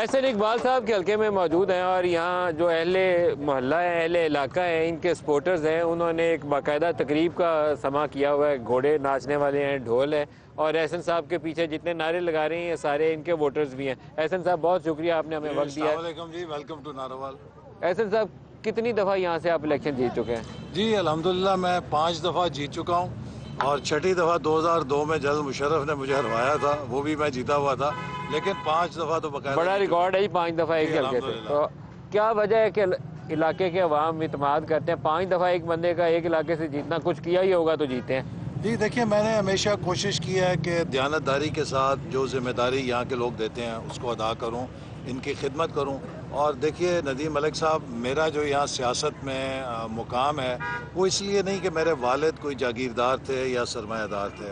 एहसन इकबाल साहब के हल्के में मौजूद हैं और यहाँ जो अहले मोहल्ला है, अहले इलाका है, इनके सपोर्टर्स हैं, उन्होंने एक बाकायदा तकरीब का समा किया हुआ है। घोड़े नाचने वाले हैं, ढोल है और एहसन साहब के पीछे जितने नारे लगा रहे हैं ये सारे इनके वोटर्स भी हैं। एहसन साहब बहुत शुक्रिया, आपने हमें वक्त दिया। जी, वेलकम टू नारोवाल। एहसन साहब, कितनी दफ़ा यहाँ से आप इलेक्शन जीत चुके हैं? जी अल्हम्दुलिल्लाह मैं 5 दफ़ा जीत चुका हूँ और छठी दफ़ा 2002 में जनरल मुशर्रफ ने मुझे हरवाया था, वो भी मैं जीता हुआ था, लेकिन 5 दफ़ा तो बकायदा बड़ा रिकॉर्ड है जी, 5 दफ़ा एक हल्के से। तो क्या वजह है कि इलाके के अवाम इत्मीनान करते हैं? 5 दफ़ा एक बंदे का एक इलाके से जीतना, कुछ किया ही होगा तो जीते हैं। जी देखिए, मैंने हमेशा कोशिश की है कि दयानतदारी के साथ जो जिम्मेदारी यहाँ के लोग देते हैं उसको अदा करूँ, इनकी खिदमत करूँ। और देखिए नदीम मलिक साहब, मेरा जो यहाँ सियासत में मुकाम है वो इसलिए नहीं कि मेरे वालिद कोई जागीरदार थे या सरमायादार थे।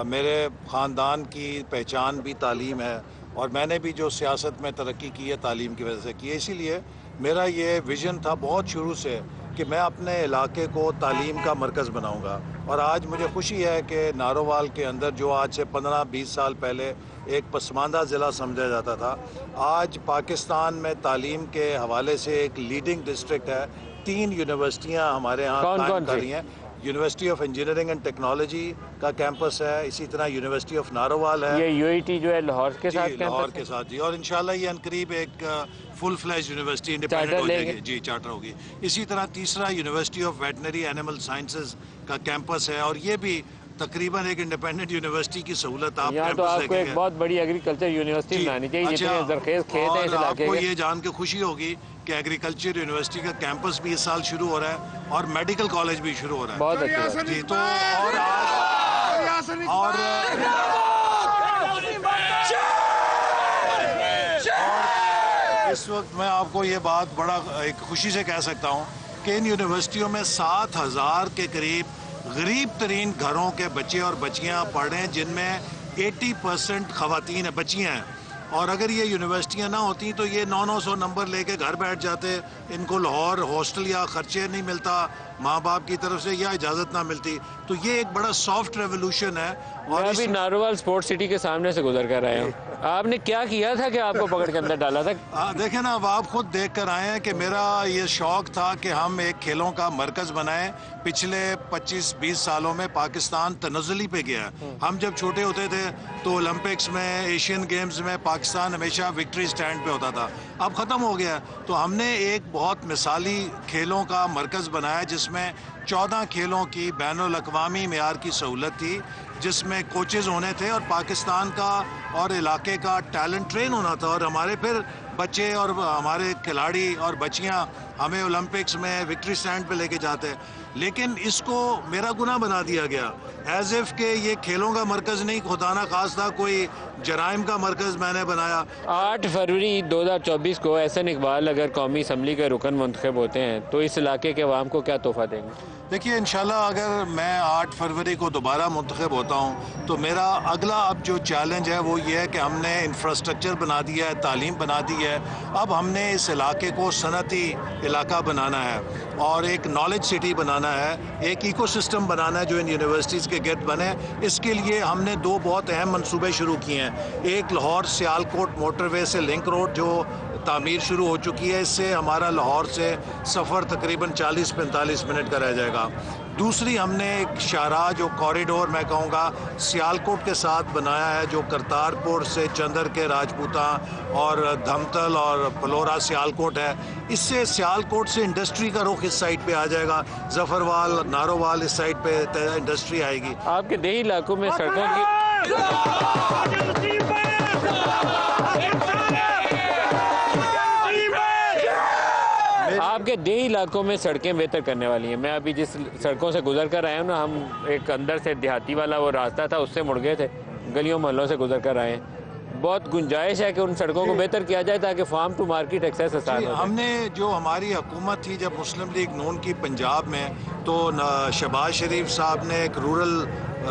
मेरे ख़ानदान की पहचान भी तालीम है और मैंने भी जो सियासत में तरक्की की है तालीम की वजह से की है। इसीलिए मेरा ये विज़न था बहुत शुरू से कि मैं अपने इलाके को तालीम का मरकज़ बनाऊंगा। और आज मुझे खुशी है कि नारोवाल के अंदर जो आज से 15-20 साल पहले एक पसमानदा ज़िला समझा जाता था, आज पाकिस्तान में तालीम के हवाले से एक लीडिंग डिस्ट्रिक्ट है। 3 यूनिवर्सिटियाँ हमारे यहाँ कायम कर रही हैं। University of engineering and technology का कैंपस है, इसी तरह यूनिवर्सिटी ऑफ नारोवाल है। ये यूईटी जो है लाहौर के साथ, लाहौर के साथ जी। और इंशाल्लाह ये अनकरीब एक फुल फ्लैश यूनिवर्सिटी इंडिपेंडेंट हो जाएगी जी, चार्टर होगी। इसी तरह तीसरा university of veterinary animal sciences का कैंपस है और ये भी तकरीबन एक इंडिपेंडेंट यूनिवर्सिटी की सहूलत आप यहाँ तो आपको एक बहुत बड़ी एग्रीकल्चर यूनिवर्सिटी बनानी चाहिए। जितने जरखेज खेत हैं इस इलाके आपको ये जान के खुशी होगी कि एग्रीकल्चर यूनिवर्सिटी का कैंपस भी इस साल शुरू हो रहा है और मेडिकल कॉलेज भी शुरू हो रहा है। बहुत अच्छी जी। तो और इस वक्त मैं आपको ये बात बड़ा एक खुशी से कह सकता हूँ कि इन यूनिवर्सिटियों में 7,000 के करीब गरीब तरीन घरों के बच्चे और बच्चियाँ पढ़ रहे हैं, जिनमें 80% ख़वातीन है, बच्चियाँ हैं। और अगर ये यूनिवर्सिटियाँ ना होती तो ये 900 नंबर लेके घर बैठ जाते, इनको लाहौर हॉस्टल या खर्चे नहीं मिलता माँ बाप की तरफ से या इजाज़त ना मिलती। तो ये एक बड़ा सॉफ्ट रेवोल्यूशन है। और अभी नारोवाल स्पोर्ट्स सिटी के सामने से गुजर कर आए हैं। आपने क्या किया था कि आपको पकड़ के अंदर डाला था? देखें ना, अब आप खुद देख कर आए हैं कि मेरा ये शौक़ था कि हम एक खेलों का मरकज़ बनाएं। पिछले 25-20 सालों में पाकिस्तान तनज़्ज़ुली पे गया है। हम जब छोटे होते थे तो ओलंपिक्स में, एशियन गेम्स में पाकिस्तान हमेशा विक्ट्री स्टैंड पे होता था। अब ख़त्म हो गया। तो हमने एक बहुत मिसाली खेलों का मरकज़ बनाया जिसमें 14 खेलों की बैनुल-अक़वामी मेयार की सहूलत थी, जिसमें कोचेज़ होने थे और पाकिस्तान का और इलाके का टैलेंट ट्रेन होना था। और हमारे फिर बच्चे और हमारे खिलाड़ी और बच्चियां हमें ओलंपिक्स में विक्ट्री स्टैंड पे लेके जाते हैं। लेकिन इसको मेरा गुनाह बना दिया गया, एज इफ़ के ये खेलों का मरकज़ नहीं, खुदा ना खास्ता कोई जराइम का मरकज़ मैंने बनाया। 8 फरवरी 2024 को एहसन इकबाल अगर कौमी असम्बली के रुकन मुंतखब होते हैं तो इस इलाके के अवाम को क्या तोहफा देंगे? देखिए इंशाल्लाह अगर मैं 8 फरवरी को दोबारा मुंतखब होता हूँ तो मेरा अगला अब जो चैलेंज है वो ये है कि हमने इंफ्रास्ट्रक्चर बना दिया है, तालीम बना दी है। अब हमने इस इलाके को सनती इलाका बनाना है और एक नॉलेज सिटी बनाना है, एक इकोसिस्टम बनाना है जो इन यूनिवर्सिटीज़ के गिर्द बने। इसके लिए हमने 2 बहुत अहम मंसूबे शुरू किए हैं। एक लाहौर सियालकोट मोटरवे से लिंक रोड जो तामीर शुरू हो चुकी है, इससे हमारा लाहौर से सफ़र तकरीबन 40-45 मिनट का रह जाएगा। दूसरी हमने एक शाहराह जो कॉरिडोर मैं कहूँगा सियालकोट के साथ बनाया है, जो करतारपुर से चंदर के राजपूता और धमतल और पलोरा सियालकोट है। इससे सियालकोट से इंडस्ट्री का रुख इस साइड पे आ जाएगा, जफरवाल नारोवाल इस साइड पे इंडस्ट्री आएगी। आपके देही इलाकों में सड़कों की आपके देही इलाकों में सड़कें बेहतर करने वाली हैं। मैं अभी जिस सड़कों से गुजर कर आया हूँ ना, हम एक अंदर से देहाती वाला वो रास्ता था उससे मुड़ गए थे, गलियों मोहल्लों से गुजर कर आए हैं। बहुत गुंजाइश है कि उन सड़कों को बेहतर किया जाए ताकि फार्म टू मार्केट एक्सेस आसान हो। हमने जो हमारी हुकूमत थी जब मुस्लिम लीग नून की पंजाब में, तो शहबाज शरीफ साहब ने एक रूरल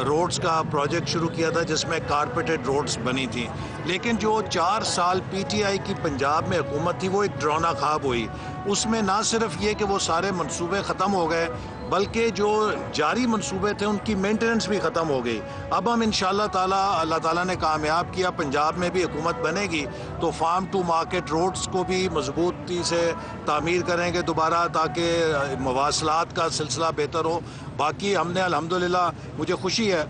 रोड्स का प्रोजेक्ट शुरू किया था जिसमें कारपेटेड रोड्स बनी थी। लेकिन जो 4 साल PTI की पंजाब में हुकूमत थी वो एक डरावना ख्वाब हुई। उसमें ना सिर्फ ये कि वो सारे मंसूबे ख़त्म हो गए, बल्कि जो जारी मंसूबे थे उनकी मेंटेनेंस भी ख़त्म हो गई। अब हम इंशाअल्लाह ताला, अल्लाह ताला ने कामयाब किया, पंजाब में भी हुकूमत बनेगी तो फार्म टू मार्केट रोड्स को भी मजबूती से तामीर करेंगे दोबारा, ताकि मवासलात का सिलसिला बेहतर हो। बाकी हमने अल्हम्दुलिल्लाह, मुझे खुशी है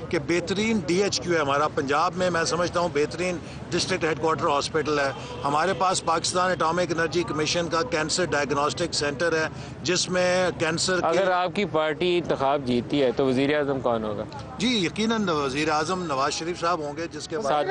कि बेहतरीन DHQ है हमारा पंजाब में, मैं समझता हूँ बेहतरीन डिस्ट्रिक्ट हेडक्वार्टर हॉस्पिटल है हमारे पास। पाकिस्तान एटॉमिक एनर्जी कमीशन का कैंसर डायग्नोस्टिक सेंटर है जिसमें कैंसर अगर आपकी पार्टी इंतखाब जीती है तो वज़ीर आज़म कौन होगा? जी यकीनन वज़ीर आज़म नवाज शरीफ साहब होंगे, जिसके बाद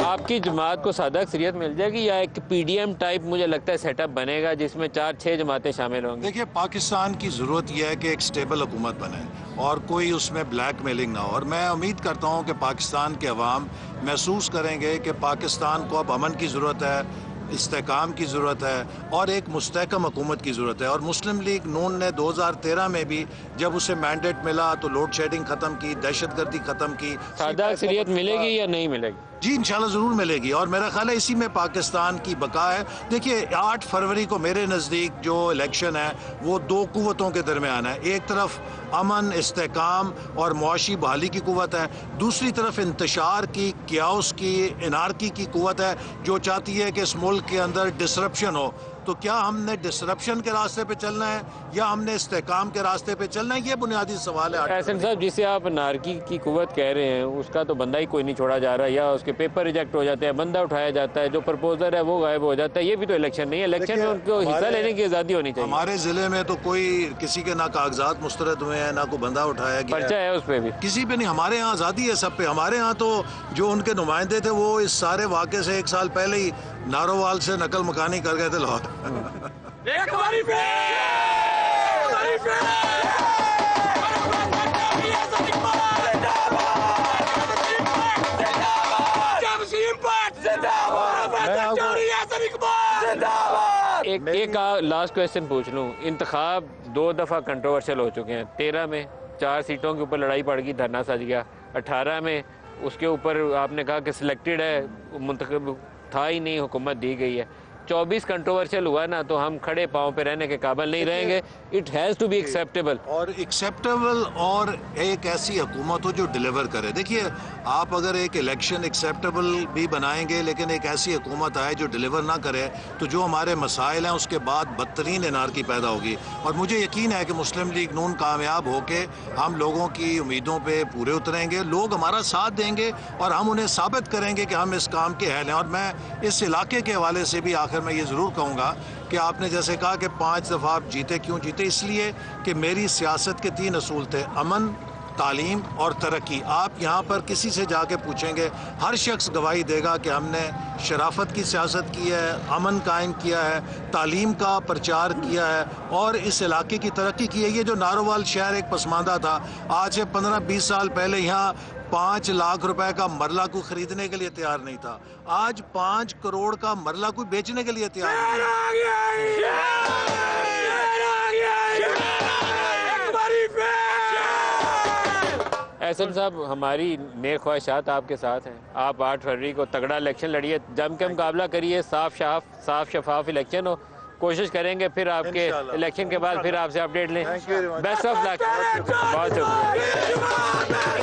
आपकी जमात को सादा अक्सरियत मिल जाएगी या एक PDM टाइप मुझे लगता है सेटअप बनेगा जिसमें 4-6 जमातें शामिल होंगी? देखिए, पाकिस्तान की ज़रूरत यह है कि एक स्टेबल हुकूमत बने और कोई उसमें ब्लैक मेलिंग ना हो। और मैं उम्मीद करता हूँ कि पाकिस्तान के अवाम महसूस करेंगे कि पाकिस्तान को अब अमन की ज़रूरत है, इस्तेकाम की ज़रूरत है और एक मुस्तहकम हुकूमत की ज़रूरत है। और मुस्लिम लीग नून ने 2013 में भी जब उसे मैंडेट मिला तो लोड शेडिंग ख़त्म की, दहशतगर्दी ख़त्म की। सादा अक्सरियत मिलेगी या नहीं मिलेगी? जी इंशाल्लाह ज़रूर मिलेगी और मेरा ख्याल है इसी में पाकिस्तान की बका है। देखिए 8 फरवरी को मेरे नज़दीक जो इलेक्शन है वो 2 कुव्वतों के दरमियान है। एक तरफ अमन, इस्तेकाम और मुआशी बहाली की कुव्वत है, दूसरी तरफ इंतशार की, क्याओस की, इनारकी की कुव्वत है जो चाहती है कि इस मुल्क के अंदर डिसरप्शन हो। तो क्या हमने डिसरप्शन के रास्ते पे चलना है या हमने इस्तेकाम के रास्ते पे चलना है, ये बुनियादी सवाल है। एहसन साहब, जिसे आप नारकी की कुव्वत कह रहे हैं उसका तो बंदा ही कोई नहीं छोड़ा जा रहा, या उसके पेपर रिजेक्ट हो जाते हैं, बंदा उठाया जाता है, जो प्रपोजर है वो गायब हो जाता है। ये भी तो इलेक्शन नहीं है, इलेक्शन में उनको हिस्सा लेने की आज़ादी होनी चाहिए। हमारे ज़िले में तो कोई किसी के ना कागजात मुस्तरद हुए हैं, ना कोई बंदा उठाया गया, पर्चा है उस पर भी, किसी पे नहीं। हमारे यहाँ आज़ादी है सब पे। हमारे यहाँ तो जो उनके नुमाइंदे थे वो इस सारे वाक़े से 1 साल पहले ही नारोवाल से नकल मकानी कर गए थे लाहौर। एक लास्ट क्वेश्चन पूछ लूँ। इंतखाब 2 दफ़ा कंट्रोवर्शियल हो चुके हैं। 13 में 4 सीटों के ऊपर लड़ाई पड़ गई, धरना सज गया। 18 में उसके ऊपर आपने कहा कि सिलेक्टेड है, मुंतखब था ही नहीं, हुकूमत दी गई है। 24 कंट्रोवर्शियल हुआ ना, तो हम खड़े पाँव पे रहने के काबिल नहीं रहेंगे। It has to be acceptable, और एक्सेप्टेबल और एक ऐसी हुकूमत हो जो डिलीवर करे। देखिए, आप अगर एक इलेक्शन एक्सेप्टेबल भी बनाएंगे लेकिन एक ऐसी हुकूमत आए जो डिलीवर ना करे तो जो हमारे मसाइल हैं उसके बाद बदतरीन एनार्की पैदा होगी। और मुझे यकीन है कि मुस्लिम लीग नून कामयाब होके हम लोगों की उम्मीदों पे पूरे उतरेंगे, लोग हमारा साथ देंगे और हम उन्हें साबित करेंगे कि हम इस काम के अहल हैं। और मैं इस इलाके के हवाले से भी आखिर मैं ये ज़रूर कहूँगा कि आपने जैसे कहा कि 5 दफ़ा आप जीते, क्यों जीते? इसलिए कि मेरी सियासत के 3 असूल थे, अमन, तालीम और तरक्की। आप यहाँ पर किसी से जाके पूछेंगे, हर शख्स गवाही देगा कि हमने शराफत की सियासत की है, अमन कायम किया है, तालीम का प्रचार किया है और इस इलाके की तरक्की की है। ये जो नारोवाल शहर एक पसमानदा था, आज से 15-20 साल पहले यहाँ 5 लाख रुपए का मरला कोई खरीदने के लिए तैयार नहीं था, आज 5 करोड़ का मरला कोई बेचने के लिए तैयार नहीं है। एहसन साहब, हमारी नेक ख्वाहिशात आपके साथ हैं। आप 8 फरवरी को तगड़ा इलेक्शन लड़िए, जम के मुकाबला करिए, साफ शफाफ इलेक्शन हो। कोशिश करेंगे फिर आपके इलेक्शन के बाद फिर आपसे अपडेट लें। बेस्ट ऑफ लक, बहुत शुक्रिया।